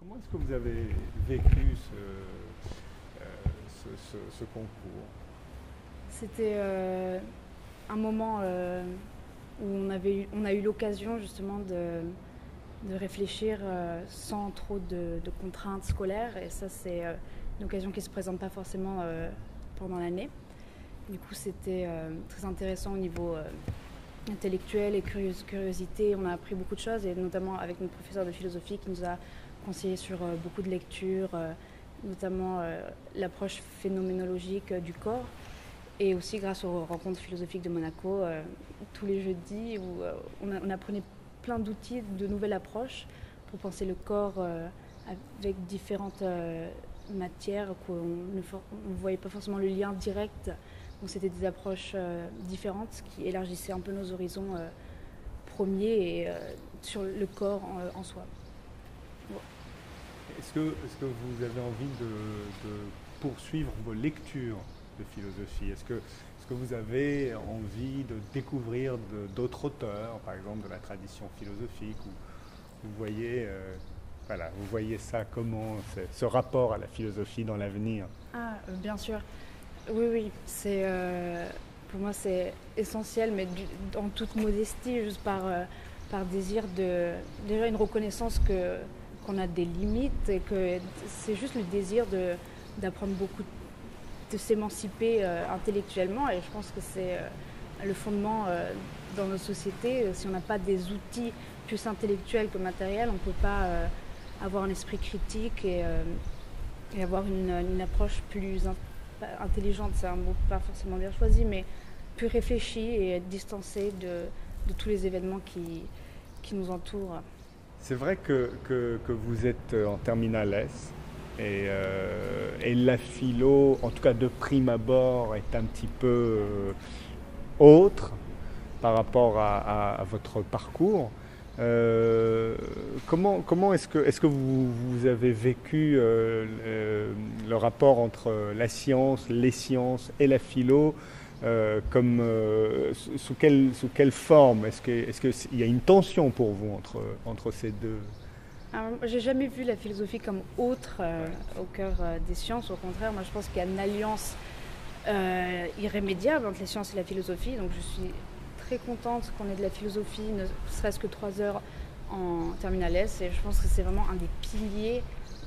Comment est-ce que vous avez vécu ce concours? C'était un moment où on a eu l'occasion justement de réfléchir sans trop de contraintes scolaires. Et ça, c'est une occasion qui ne se présente pas forcément pendant l'année. Du coup, c'était très intéressant au niveau intellectuel et curiosité. On a appris beaucoup de choses, et notamment avec notre professeur de philosophie qui nous a conseillé sur beaucoup de lectures, notamment l'approche phénoménologique du corps. Et aussi grâce aux rencontres philosophiques de Monaco, tous les jeudis, où on apprenait plein d'outils, de nouvelles approches pour penser le corps avec différentes matières qu'on ne voyait pas forcément le lien direct. Donc c'était des approches différentes qui élargissaient un peu nos horizons premiers et sur le corps en soi. Ouais. Est-ce que vous avez envie de poursuivre vos lectures de philosophie? Est-ce que vous avez envie de découvrir d'autres auteurs, par exemple de la tradition philosophique, ou vous voyez, voilà, vous voyez ça comment, ce rapport à la philosophie dans l'avenir? Ah, bien sûr. Oui, oui. Pour moi, c'est essentiel, mais en toute modestie, juste par désir déjà une reconnaissance qu'on a des limites, et que c'est juste le désir d'apprendre beaucoup, de s'émanciper intellectuellement. Et je pense que c'est le fondement dans nos sociétés. Si on n'a pas des outils plus intellectuels que matériels, on ne peut pas avoir un esprit critique et avoir une approche plus intelligente. C'est un mot pas forcément bien choisi, mais plus réfléchi et distancé de tous les événements qui nous entourent. C'est vrai que vous êtes en terminale S, et la philo, en tout cas de prime abord, est un petit peu autre par rapport à votre parcours. Comment est-ce que vous avez vécu le rapport entre la science, les sciences et la philo, sous quelle forme? Est-ce qu'il y a une tension pour vous entre ces deux? Alors, j'ai jamais vu la philosophie comme autre au cœur des sciences. Au contraire, moi je pense qu'il y a une alliance irrémédiable entre les sciences et la philosophie. Donc je suis très contente qu'on ait de la philosophie, ne serait-ce que 3 heures en terminale S. Et je pense que c'est vraiment un des piliers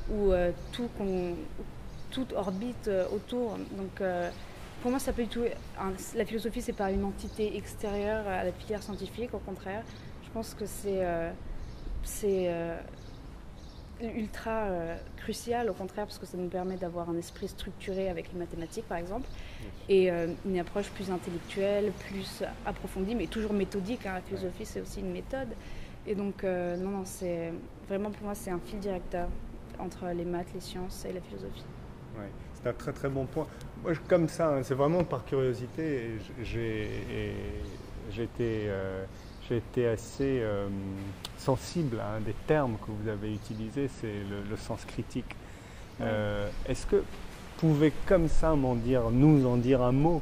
où tout orbite autour. Donc pour moi, ça peut du tout. La philosophie, c'est pas une entité extérieure à la filière scientifique. Au contraire, je pense que c'est ultra crucial, au contraire, parce que ça nous permet d'avoir un esprit structuré avec les mathématiques, par exemple, et une approche plus intellectuelle, plus approfondie, mais toujours méthodique. La philosophie, c'est aussi une méthode. Et donc, non, c'est vraiment, pour moi, c'est un fil directeur entre les maths, les sciences et la philosophie. Ouais, c'est un très très bon point. Moi, comme ça, hein, c'est vraiment par curiosité. J'ai été assez sensible à un des termes que vous avez utilisé, c'est le sens critique. Ouais. Est-ce que vous pouvez comme ça nous en dire un mot?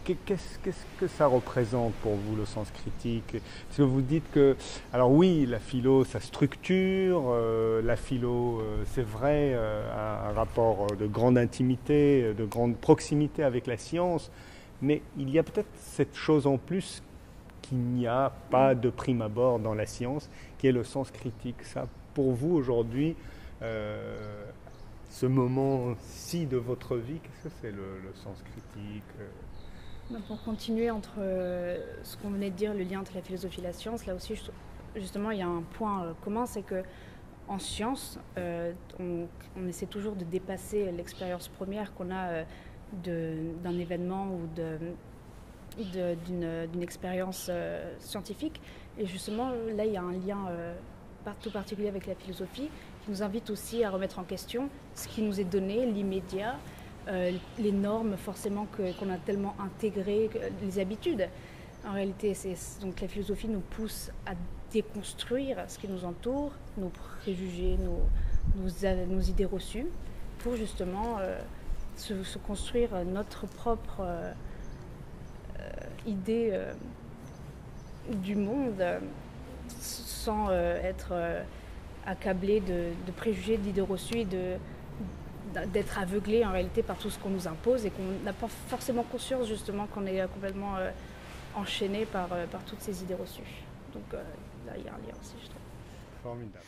Qu'est-ce que ça représente pour vous, le sens critique? Est-ce que vous dites que, alors oui, la philo, ça structure, la philo, c'est vrai, un rapport de grande intimité, de grande proximité avec la science, mais il y a peut-être cette chose en plus qu'il n'y a pas de prime abord dans la science, qui est le sens critique. Ça, pour vous, aujourd'hui, ce moment-ci de votre vie, qu'est-ce que c'est le sens critique? Pour continuer entre ce qu'on venait de dire, le lien entre la philosophie et la science, là aussi, justement, il y a un point commun, c'est que en science, on essaie toujours de dépasser l'expérience première qu'on a d'un événement ou d'une expérience scientifique. Et justement, là, il y a un lien tout particulier avec la philosophie qui nous invite aussi à remettre en question ce qui nous est donné, l'immédiat, les normes forcément qu'on a tellement intégrées, les habitudes. En réalité, donc la philosophie nous pousse à déconstruire ce qui nous entoure, nos préjugés, nos idées reçues, pour justement se construire notre propre idée du monde sans être accablés de préjugés, d'idées reçues et d'être aveuglés en réalité par tout ce qu'on nous impose et qu'on n'a pas forcément conscience justement qu'on est complètement enchaîné par toutes ces idées reçues. Donc là, il y a un lien aussi, je trouve. Formidable.